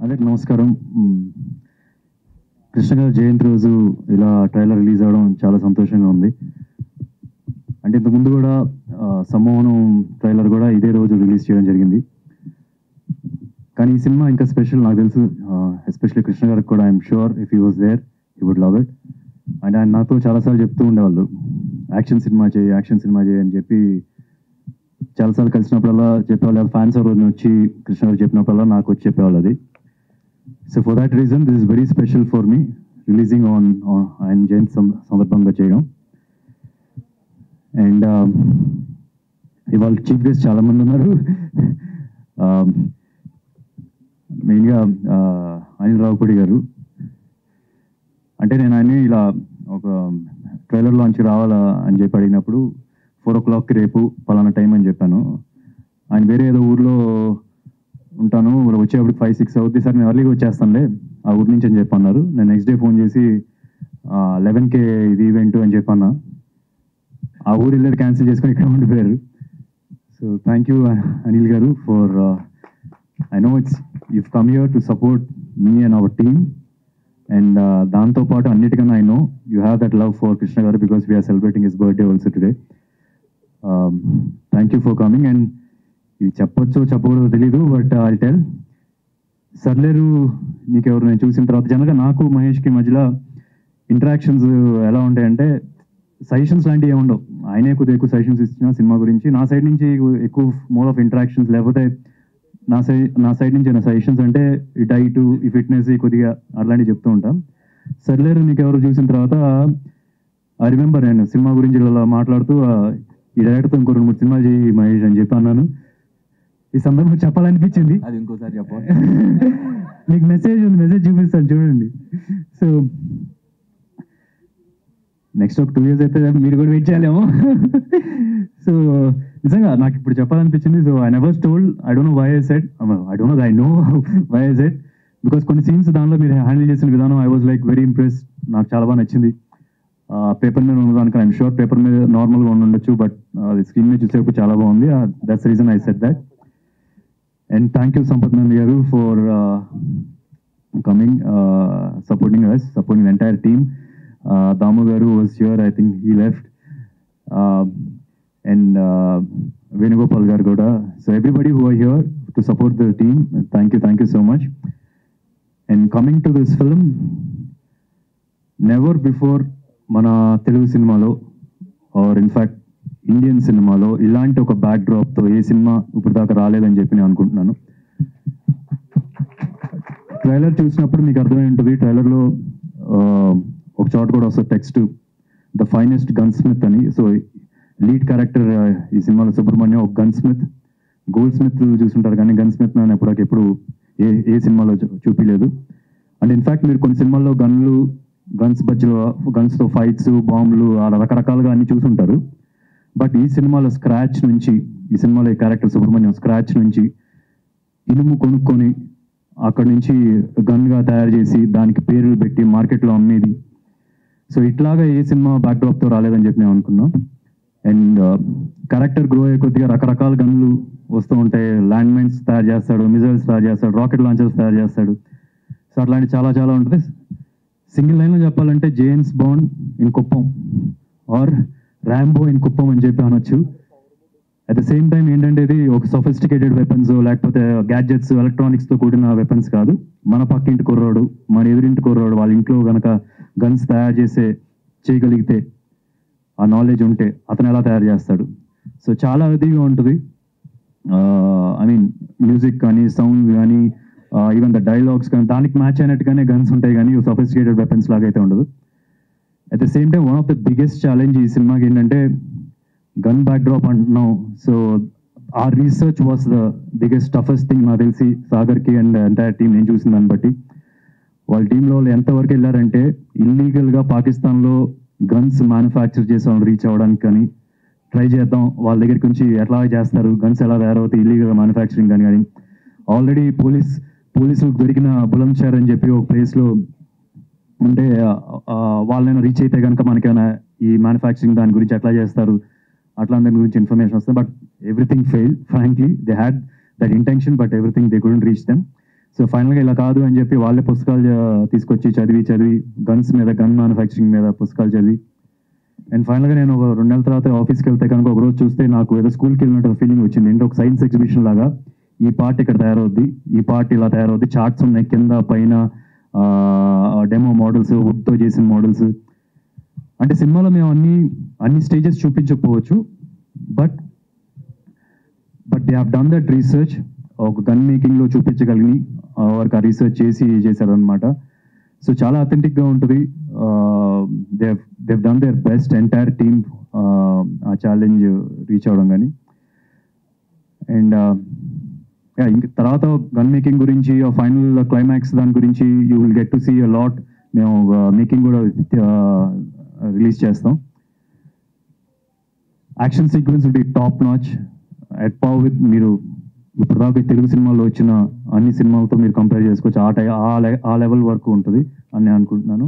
అందరికి నమస్కారం. కృష్ణ గారు జయంతి రోజు ఇలా ట్రైలర్ రిలీజ్ అవ్వడం చాలా సంతోషంగా ఉంది. అంటే ఇంతకుముందు కూడా సమ్మోహనం ట్రైలర్ కూడా ఇదే రోజు రిలీజ్ చేయడం జరిగింది. కానీ ఈ సినిమా ఇంకా స్పెషల్ నాకు తెలుసు. ఎస్పెషల్లీ కృష్ణ గారికి కూడా I'm sure if he was there he would love it. And ఆయన నాతో చాలాసార్లు చెప్తూ ఉండేవాళ్ళు యాక్షన్ సినిమా చేయి అని చెప్పి చాలాసార్లు కలిసినప్పుడల్లా చెప్పేవాళ్ళు. ఫ్యాన్స్ ఎవరు వచ్చి కృష్ణ గారు చెప్పినప్పుడల్లా నాకు వచ్చి చెప్పేవాళ్ళు అది. So for that reason this is very special for me releasing on ఆయన జయంతి సందర్భంగా చేయడం. అండ్ ఇవాళ చీఫ్ గెస్ట్ చాలామంది ఉన్నారు. మెయిన్గా అనిల్ రావుపూడి గారు. అంటే నేను ఆయన ఇలా ఒక ట్రైలర్ లాంచ్ రావాలా అని చెప్పి అడిగినప్పుడు 4 o'clock రేపు పలానా టైం అని చెప్పాను. ఆయన వేరే ఏదో ఊర్లో ఉంటాను, వచ్చేప్పుడు 5-6 అవుద్ది సార్, నేను ఎర్లీగా వచ్చేస్తానులే ఆ ఊరి నుంచి అని చెప్పి అన్నారు. నేను నెక్స్ట్ డే ఫోన్ చేసి 11K ఇది ఈవెంట్ అని చెప్పన్నా. ఆ ఊరు వెళ్ళేది క్యాన్సిల్ చేసుకొని ఇక్కడ ఉండిపోయారు. సో థ్యాంక్ యూ అనిల్ గారు for I know it's you've come here to support me and our team. And దాంతోపాటు అన్నిటికన్నా I know you have that love for Krishna garu because we are celebrating his birthday also today. Thank you for coming. And ఇది చెప్పొచ్చో చెప్పకూడదో తెలీదు, but I tell. సర్లేరు నీకెవరు నేను చూసిన తర్వాత జనరల్గా నాకు మహేష్కి మధ్యలో ఇంటరాక్షన్స్ ఎలా ఉంటాయంటే సజెషన్స్ లాంటివి ఏమి ఉండవు. ఆయనే కొద్దిగా ఎక్కువ సజెషన్స్ ఇచ్చిన సినిమా గురించి, నా సైడ్ నుంచి ఎక్కువ మోర్ ఆఫ్ ఇంటరాక్షన్స్, లేకపోతే నా సైడ్ నుంచి నా సజెషన్స్ అంటే ఈ డైట్ ఈ ఫిట్నెస్ కొద్దిగా అట్లాంటివి చెప్తూ ఉంటాం. సర్లేరు నీకెవరు చూసిన తర్వాత ఐ రిమెంబర్ నేను సినిమా గురించి ఇలా మాట్లాడుతూ ఈ డైరెక్టర్తో ఇంకో 2-3 సినిమాలు చేయి మహేష్ అని చెప్పి అన్నాను. ఈ సందర్భం చెప్పాలనిపించింది. అది ఇంకోసారి చెప్ప మీకు మెసేజ్ ఉంది, మెసేజ్ చూపిస్తాను చూడండి. సో నెక్స్ట్ ఒక 2 years అయితే మీరు కూడా వెయిట్ చేయాలేమో. సో నిజంగా నాకు ఇప్పుడు చెప్పాలనిపించింది. So I never told, I don't know why I said, I know why I said, because కొన్ని సీన్స్ దానిలో మీరు హ్యాండిల్ చేసిన విధానం I was like very impressed. నాకు చాలా బాగా నచ్చింది. పేపర్ మీద ఉన్నదానికి ఐఎమ్ షూర్ పేపర్ మీద నార్మల్గా ఉండొచ్చు, బట్ స్క్రీన్ మీద చూసేప్పుడు చాలా బాగుంది. That's reason I said that. And thank you Sampath Nandi garu for coming, supporting us, supporting the entire team. Damu garu was here, I think he left. And Venugopal garu kuda. So everybody who are here to support the team, thank you so much. And coming to this film, never before mana Telugu cinema lo, or in fact Indian సినిమాలో ఇలాంటి ఒక back డ్రాప్తో ఏ cinema ఇప్పుడు దాకా రాలేదని చెప్పి నేను అనుకుంటున్నాను. Trailer చూసినప్పుడు మీకు అర్థమై ఉంటుంది. ట్రైలర్లో ఒక చోట కూడా వస్తుంది text, the finest gun Smith అని. సో లీడ్ క్యారెక్టర్ ఈ సినిమాలో సుబ్రహ్మణ్యం ఒక గన్ స్మిత్. గోల్డ్ స్మిత్ చూసుంటారు కానీ గన్ స్మిత్ అని ఎప్పుడు ఏ సినిమాలో చూపించలేదు. అండ్ ఇన్ఫ్యాక్ట్ మీరు కొన్ని సినిమాల్లో గన్స్తో ఫైట్స్, బాంబులు అలా రకరకాలుగా అన్ని చూసుంటారు. బట్ ఈ సినిమాలో స్క్రాచ్ నుంచి, ఈ సినిమాలో ఈ క్యారెక్టర్ సుబ్రహ్మణ్యం స్క్రాచ్ నుంచి ఇనుము కొనుక్కొని అక్కడి నుంచి గన్గా తయారు చేసి దానికి పేర్లు పెట్టి మార్కెట్లో అమ్మేది. సో ఇట్లాగా ఏ సినిమా బ్యాక్డ్రాప్తో రాలేదని చెప్పి నేను అనుకున్నాం. అండ్ క్యారెక్టర్ గ్రో అయ్యే కొద్దిగా రకరకాల గన్లు వస్తూ ఉంటాయి. ల్యాండ్ మైన్స్ తయారు చేస్తాడు, మిజైల్స్ తయారు చేస్తాడు, రాకెట్ లాంచర్స్ తయారు చేస్తాడు. సో అట్లాంటి చాలా ఉంటుంది. సింగిల్ లైన్లో చెప్పాలంటే James Bond in Kuppam or Rambo in Kuppam అని చెప్పి అనొచ్చు. అట్ ద సేమ్ టైం ఏంటంటే ఇది ఒక సొఫిస్టికేటెడ్ వెపన్స్ లేకపోతే గ్యాడ్జెట్స్ ఎలక్ట్రానిక్స్తో కూడిన వెపన్స్ కాదు. మన పక్కింటి కుర్రాడు, మన ఎదురింటి కుర్రాడు వాళ్ళ ఇంట్లో కనుక గన్స్ తయారు చేయగలిగితే, ఆ నాలెడ్జ్ ఉంటే అతను ఎలా తయారు చేస్తాడు. సో చాలా అదిగా ఉంటుంది. ఐ మీన్ మ్యూజిక్ కానీ, సౌండ్ కానీ, ఈవెన్ ద డైలాగ్స్ కానీ దానికి మ్యాచ్ అయినట్టుగానే గన్స్ ఉంటాయి కానీ సొఫిస్టికేటెడ్ వెపన్స్ లాగా అయితే ఉండదు. At the same time one of the biggest challenge ఈ సినిమాకి ఏంటంటే గన్ బ్యాక్ డ్రాప్ అంటున్నాం. సో ఆ research was the biggest toughest thing నాకు తెలిసి సాగర్కి అండ్ ఎంటైర్ టీం నేను చూసిన దాన్ని బట్టి. వాళ్ళ టీంలో వాళ్ళు ఎంతవరకు వెళ్ళారంటే ఇల్లీగల్గా పాకిస్తాన్లో గన్స్ మ్యానుఫ్యాక్చర్ చేసే వాళ్ళు రీచ్ అవ్వడానికి కానీ ట్రై చేద్దాం, వాళ్ళ దగ్గరికి నుంచి ఎట్లా చేస్తారు, గన్స్ ఎలా తయారవుతాయి ఇల్లీగల్ మ్యానుఫ్యాక్చరింగ్ కానీ ఆల్రెడీ పోలీసులకు దొరికిన బులంద్షహర్ అని చెప్పి ఒక ప్లేస్లో అంటే వాళ్ళైనా రీచ్ అయితే కనుక మనకేమైనా ఈ మ్యానుఫ్యాక్చరింగ్ దాని గురించి ఎట్లా చేస్తారు అట్లా దాని గురించి ఇన్ఫర్మేషన్ వస్తుంది. But everything fail frankly. They had that intention but everything they couldn't reach them. So ఫైనల్గా ఇలా కాదు అని చెప్పి వాళ్ళే పుస్తకాలు తీసుకొచ్చి చదివి గన్స్ మీద, గన్ మ్యానుఫ్యాక్చరింగ్ మీద పుస్తకాలు చదివి, అండ్ ఫైనల్గా నేను ఒక 2 నెలల తర్వాత ఆఫీస్కి వెళ్తే కనుక ఒక రోజు చూస్తే నాకు ఏదో స్కూల్కి వెళ్ళినట్టు ఫీలింగ్ వచ్చింది. ఏంటంటే ఒక సైన్స్ ఎగ్జిబిషన్ లాగా ఈ పార్ట్ ఇక్కడ తయారవుద్ది, ఈ పార్ట్ ఇలా తయారవుద్ది, చార్ట్స్ ఉన్నాయి కింద పైన, డెమో మోడల్స్, వుడ్తో చేసిన మోడల్స్. అంటే సినిమాలో మేము అన్ని స్టేజెస్ చూపించకపోవచ్చు, but they have done that research. ఒక గన్ మేకింగ్లో చూపించగలిగి వారికి ఆ రీసెర్చ్ చేశారనమాట. సో చాలా అథెంటిక్గా ఉంటుంది. They've done their best, entire team ఆ ఛాలెంజ్ రీచ్ అవ్వడం. కానీ అండ్ ఇంక తర్వాత గన్ మేకింగ్ గురించి, ఫైనల్ క్లైమాక్స్ దాని గురించి you will get to see a lot. మేము మేకింగ్ కూడా రిలీజ్ చేస్తాం. Action sequence will be top notch, at par with మీరు ఇప్పుడు దాకా తెలుగు సినిమాల్లో వచ్చిన అన్ని సినిమాలతో మీరు కంపేర్ చేసుకోవచ్చు. ఆ లెవెల్ వరకు ఉంటుంది అని నేను అనుకుంటున్నాను.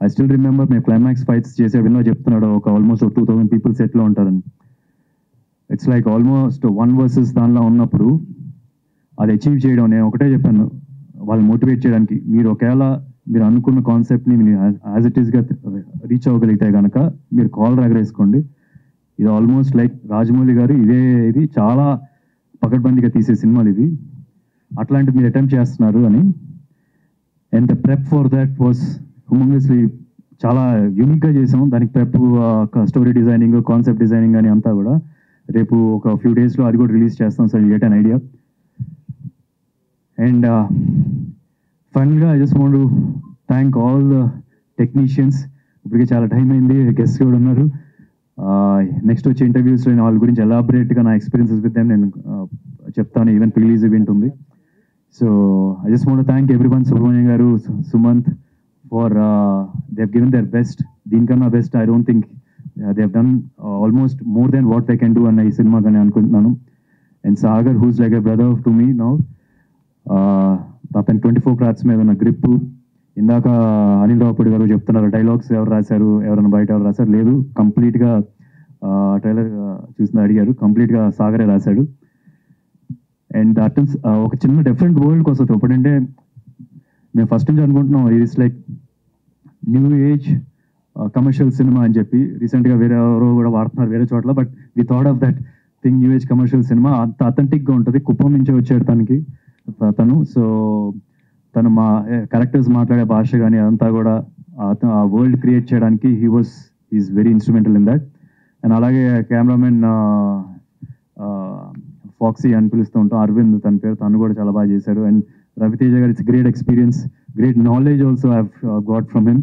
ఐ స్టిల్ రిమెంబర్ మేము క్లైమాక్స్ ఫైట్స్ చేసే విన్నో చెప్తున్నాడు ఒక ఆల్మోస్ట్ 2000 పీపుల్ సెట్లో ఉంటారని. ఇట్స్ లైక్ ఆల్మోస్ట్ 1 versus దానిలో ఉన్నప్పుడు అది అచీవ్ చేయడం, నేను ఒకటే చెప్పాను వాళ్ళు మోటివేట్ చేయడానికి, మీరు ఒకవేళ మీరు అనుకున్న కాన్సెప్ట్ని మీరు యాజ్ ఇట్ ఈస్గా రీచ్ అవ్వగలిగితే కనుక మీరు కాల్ ఎగరేసుకోండి. ఇది ఆల్మోస్ట్ లైక్ రాజమౌళి గారు ఇది చాలా పకడ్బందీగా తీసే సినిమాలు ఇవి, అట్లాంటివి మీరు అటెంప్ట్ చేస్తున్నారు అని. And the prep for that was humongously చాలా యూనిక్గా చేసాం. దానికి prep, story designing, concept designing అని అంతా కూడా రేపు ఒక ఫ్యూ డేస్లో అది కూడా రిలీజ్ చేస్తాం. So you get an idea. And ఫైనల్గా I just want to thank all the technicians. ఇప్పటికే చాలా టైం అయింది, గెస్ట్స్ కూడా ఉన్నారు. నెక్స్ట్ వచ్చే ఇంటర్వ్యూస్లో నేను వాళ్ళ గురించి ఎలాబరేట్గా నా ఎక్స్పీరియన్సెస్ విత్ దెమ్ నేను చెప్తాను. ఈవెన్ రిలీజ్ ఈవెంట్ ఉంది. So I just want to thank everyone, Subrahmanyam గారు, Sumanth, for they have given their best. దీనికన్నా best I don't think they have done almost more than what they can do అన్న ఈ cinema కానీ అనుకుంటున్నాను. And Sagar, who's like a brother to me now, అతను 24 Crafts మీద ఉన్న grip. ఇందాక అనిల్ రావుపూడి గారు చెప్తున్నారు డైలాగ్స్ ఎవరు రాశారు, ఎవరైనా బయట ఎవరు రాశారు, లేదు కంప్లీట్గా ట్రైలర్ చూసిన అడిగారు, కంప్లీట్గా సాగరే రాశాడు. అండ్ అటెన్స్ ఒక చిన్న డిఫరెంట్ వరల్డ్కి వస్తుంది. ఎప్పుడంటే మేము ఫస్ట్ నుంచి అనుకుంటున్నాం it's like new age commercial cinema అని చెప్పి. రీసెంట్గా వేరే ఎవరో కూడా వాడుతున్నారు వేరే చోట్ల, but we thought of that thing new age commercial cinema. అంత అథెంటిక్గా ఉంటుంది. కుప్పం నుంచి వచ్చాడు తను. సో తను మా క్యారెక్టర్స్ మాట్లాడే భాష కానీ అదంతా కూడా ఆ వరల్డ్ క్రియేట్ చేయడానికి is very instrumental in that. And అలాగే కెమెరామెన్ ఫాక్సీ అని పిలుస్తూ ఉంటాం, అరవింద్ తన పేరు, తను కూడా చాలా బాగా చేశారు. అండ్ రవితేజ గారు, it's great experience, great knowledge also I have got from him.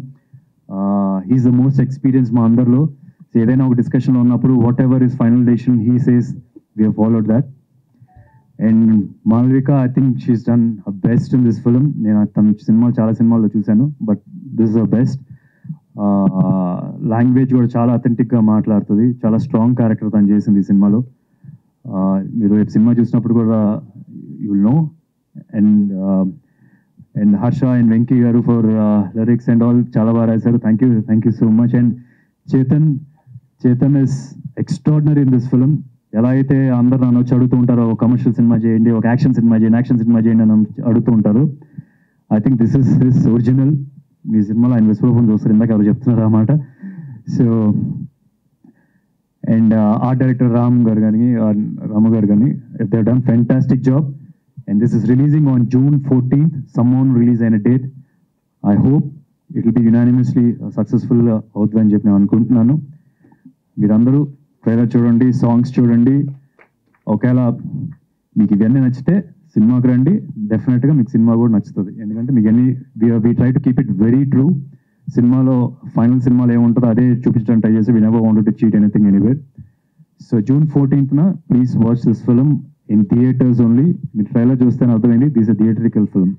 He's the most experience మా అందరిలో. సో ఏదైనా ఒక డిస్కషన్లో ఉన్నప్పుడు whatever is final decision he says, we have followed that. And Malvika, I think she's done best in this film. నేను తన చాలా సినిమాల్లో చూశాను, but this is the best. Language కూడా చాలా అథెంటిక్గా మాట్లాడుతుంది. చాలా స్ట్రాంగ్ క్యారెక్టర్ తను చేసింది ఈ సినిమాలో. మీరు రేపు సినిమా చూసినప్పుడు కూడా you will know. And Harsha and Venky గారు ఫర్ లిరిక్స్ అండ్ ఆల్ చాలా బాగా రాశారు. Thank you so much. And Chetan is extraordinary in this film. ఎలా అయితే అందరు నన్ను వచ్చి అడుగుతూ ఉంటారో ఒక కమర్షియల్ సినిమా చేయండి, ఒక యాక్షన్ సినిమా చేయండి అని అడుగుతూ ఉంటారు. I think this is his original. మీ సినిమాలో ఆయన విశ్వరూపం చూస్తారు, ఇందాక ఎవరు చెప్తున్నారు అన్నమాట. So and art director Ramu గారు కానీ if they done fantastic job. And this is releasing on June 14th. సమ్మోన్ రిలీజ్ అయిన date. I hope it will be unanimously successful అవుతుందని చెప్పి నేను అనుకుంటున్నాను. మీరందరూ ట్రైలర్ చూడండి, సాంగ్స్ చూడండి. ఒకవేళ మీకు ఇవన్నీ నచ్చితే సినిమాకి రండి, డెఫినెట్గా మీకు సినిమా కూడా నచ్చుతుంది. ఎందుకంటే మీకు we try to keep it very true. సినిమాలో ఫైనల్ సినిమాలో ఏముంటుందో అదే చూపించడానికి ట్రై చేసి, we never wanted to cheat anything anywhere. So June 14th please watch this film in theatres only. మీరు ట్రైలర్ చూస్తేనే అర్థమైంది, దిస్ ఎ థియేట్రికల్ ఫిల్మ్.